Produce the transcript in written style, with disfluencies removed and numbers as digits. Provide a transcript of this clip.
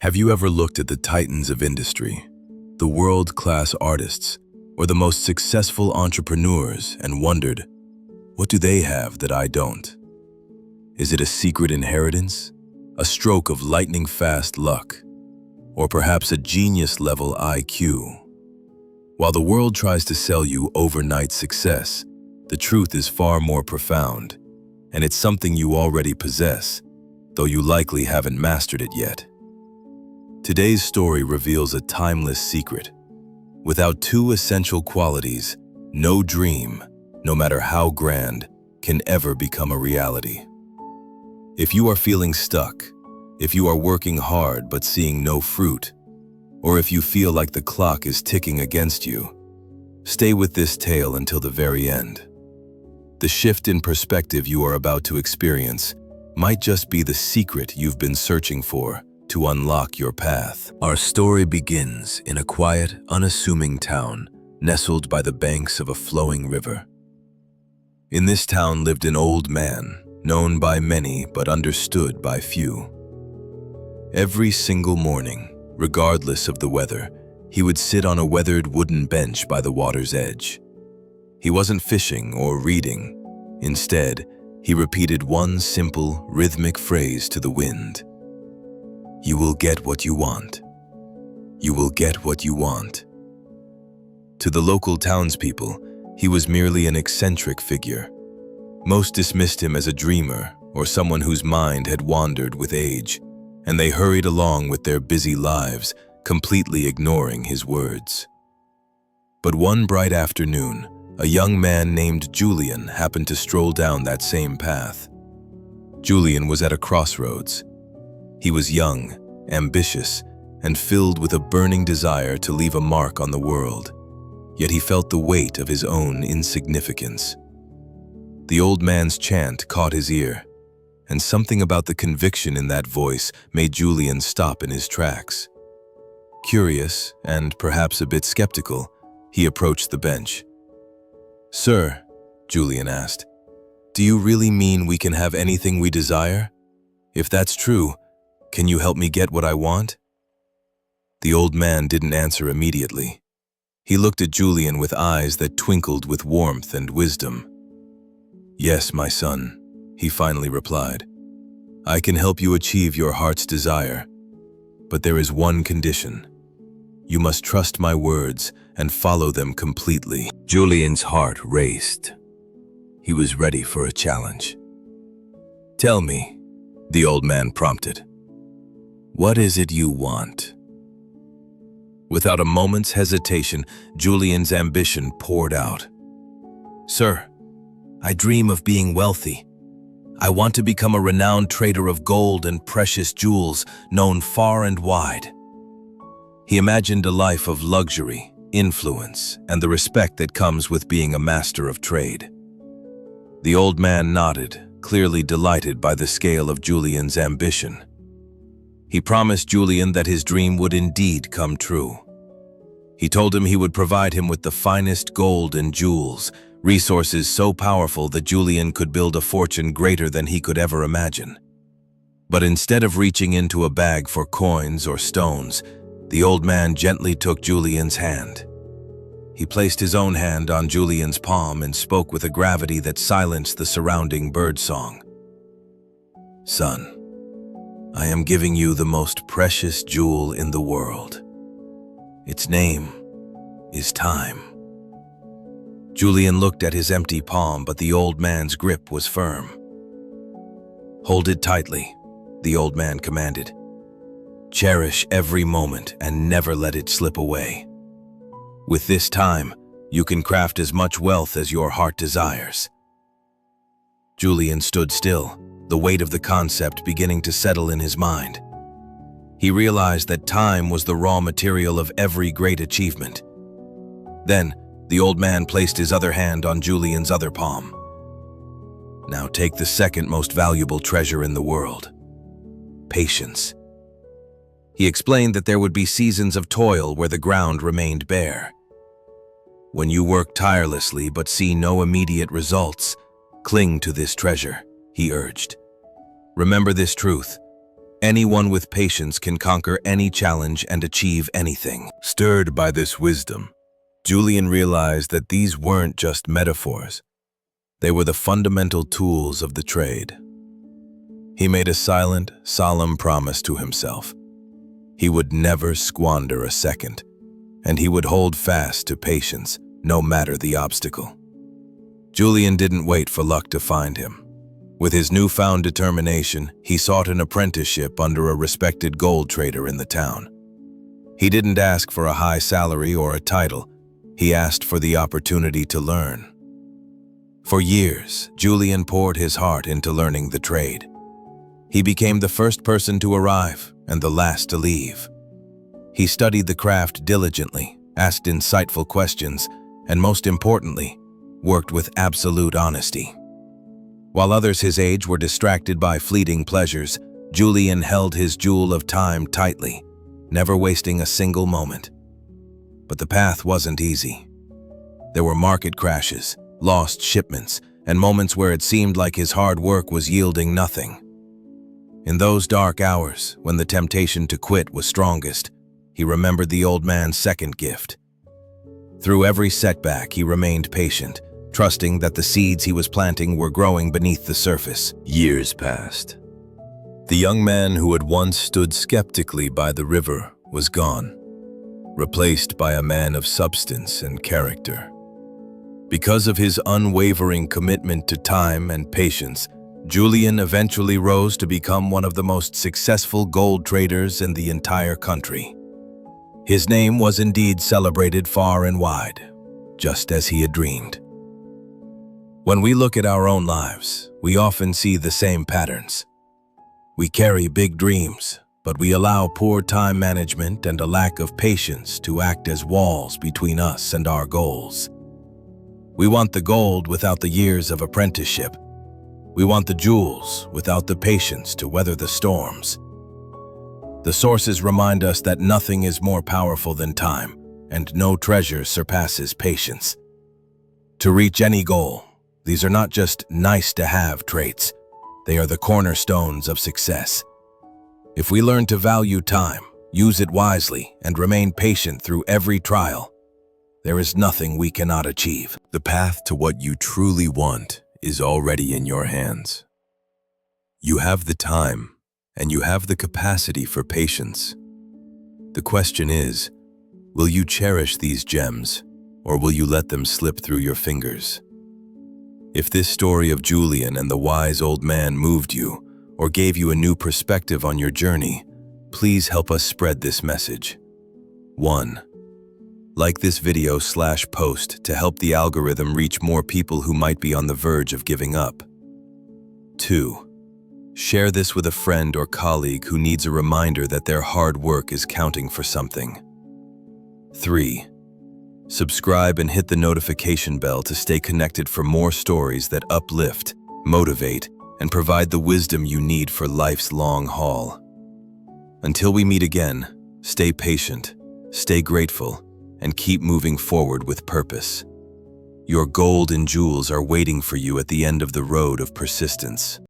Have you ever looked at the titans of industry, the world-class artists, or the most successful entrepreneurs and wondered, what do they have that I don't? Is it a secret inheritance, a stroke of lightning-fast luck, or perhaps a genius-level IQ? While the world tries to sell you overnight success, the truth is far more profound, and it's something you already possess, though you likely haven't mastered it yet. Today's story reveals a timeless secret. Without two essential qualities, no dream, no matter how grand, can ever become a reality. If you are feeling stuck, if you are working hard but seeing no fruit, or if you feel like the clock is ticking against you, stay with this tale until the very end. The shift in perspective you are about to experience might just be the secret you've been searching for to unlock your path. Our story begins in a quiet, unassuming town nestled by the banks of a flowing river. In this town lived an old man, known by many but understood by few. Every single morning, regardless of the weather, he would sit on a weathered wooden bench by the water's edge. He wasn't fishing or reading. Instead, he repeated one simple, rhythmic phrase to the wind. You will get what you want. You will get what you want. To the local townspeople, he was merely an eccentric figure. Most dismissed him as a dreamer or someone whose mind had wandered with age, and they hurried along with their busy lives, completely ignoring his words. But one bright afternoon, a young man named Julian happened to stroll down that same path. Julian was at a crossroads. He was young, ambitious, and filled with a burning desire to leave a mark on the world, yet he felt the weight of his own insignificance. The old man's chant caught his ear, and something about the conviction in that voice made Julian stop in his tracks. Curious, and perhaps a bit skeptical, he approached the bench. "Sir," Julian asked, "do you really mean we can have anything we desire? If that's true, can you help me get what I want?" The old man didn't answer immediately. He looked at Julian with eyes that twinkled with warmth and wisdom. "Yes, my son," he finally replied. "I can help you achieve your heart's desire, but there is one condition. You must trust my words and follow them completely." Julian's heart raced. He was ready for a challenge. "Tell me," the old man prompted. "What is it you want?" Without a moment's hesitation, Julian's ambition poured out. "Sir, I dream of being wealthy. I want to become a renowned trader of gold and precious jewels, known far and wide." He imagined a life of luxury, influence, and the respect that comes with being a master of trade. The old man nodded, clearly delighted by the scale of Julian's ambition. He promised Julian that his dream would indeed come true. He told him he would provide him with the finest gold and jewels, resources so powerful that Julian could build a fortune greater than he could ever imagine. But instead of reaching into a bag for coins or stones, the old man gently took Julian's hand. He placed his own hand on Julian's palm and spoke with a gravity that silenced the surrounding birdsong. "Son, I am giving you the most precious jewel in the world. Its name is time." Julian looked at his empty palm, but the old man's grip was firm. "Hold it tightly," the old man commanded. "Cherish every moment and never let it slip away. With this time, you can craft as much wealth as your heart desires." Julian stood still, the weight of the concept beginning to settle in his mind. He realized that time was the raw material of every great achievement. Then, the old man placed his other hand on Julian's other palm. "Now take the second most valuable treasure in the world: patience." He explained that there would be seasons of toil where the ground remained bare. When you work tirelessly but see no immediate results, cling to this treasure, he urged. Remember this truth: Anyone with patience can conquer any challenge and achieve anything. Stirred by this wisdom, Julian realized that these weren't just metaphors. They were the fundamental tools of the trade. He made a silent, solemn promise to himself. He would never squander a second, and he would hold fast to patience, no matter the obstacle. Julian didn't wait for luck to find him. With his newfound determination, he sought an apprenticeship under a respected gold trader in the town. He didn't ask for a high salary or a title. He asked for the opportunity to learn. For years, Julian poured his heart into learning the trade. He became the first person to arrive and the last to leave. He studied the craft diligently, asked insightful questions, and most importantly, worked with absolute honesty. While others his age were distracted by fleeting pleasures, Julian held his jewel of time tightly, never wasting a single moment. But the path wasn't easy. There were market crashes, lost shipments, and moments where it seemed like his hard work was yielding nothing. In those dark hours, when the temptation to quit was strongest, he remembered the old man's second gift. Through every setback, he remained patient, trusting that the seeds he was planting were growing beneath the surface. Years passed. The young man who had once stood skeptically by the river was gone, replaced by a man of substance and character. Because of his unwavering commitment to time and patience, Julian eventually rose to become one of the most successful gold traders in the entire country. His name was indeed celebrated far and wide, just as he had dreamed. When we look at our own lives, we often see the same patterns. We carry big dreams, but we allow poor time management and a lack of patience to act as walls between us and our goals. We want the gold without the years of apprenticeship. We want the jewels without the patience to weather the storms. The sources remind us that nothing is more powerful than time, and no treasure surpasses patience. To reach any goal, these are not just nice-to-have traits. They are the cornerstones of success. If we learn to value time, use it wisely, and remain patient through every trial, there is nothing we cannot achieve. The path to what you truly want is already in your hands. You have the time, and you have the capacity for patience. The question is, will you cherish these gems, or will you let them slip through your fingers? If this story of Julian and the wise old man moved you, or gave you a new perspective on your journey, please help us spread this message. 1. Like this video/post to help the algorithm reach more people who might be on the verge of giving up. 2. Share this with a friend or colleague who needs a reminder that their hard work is counting for something. 3. Subscribe and hit the notification bell to stay connected for more stories that uplift, motivate, and provide the wisdom you need for life's long haul. Until we meet again, stay patient, stay grateful, and keep moving forward with purpose. Your gold and jewels are waiting for you at the end of the road of persistence.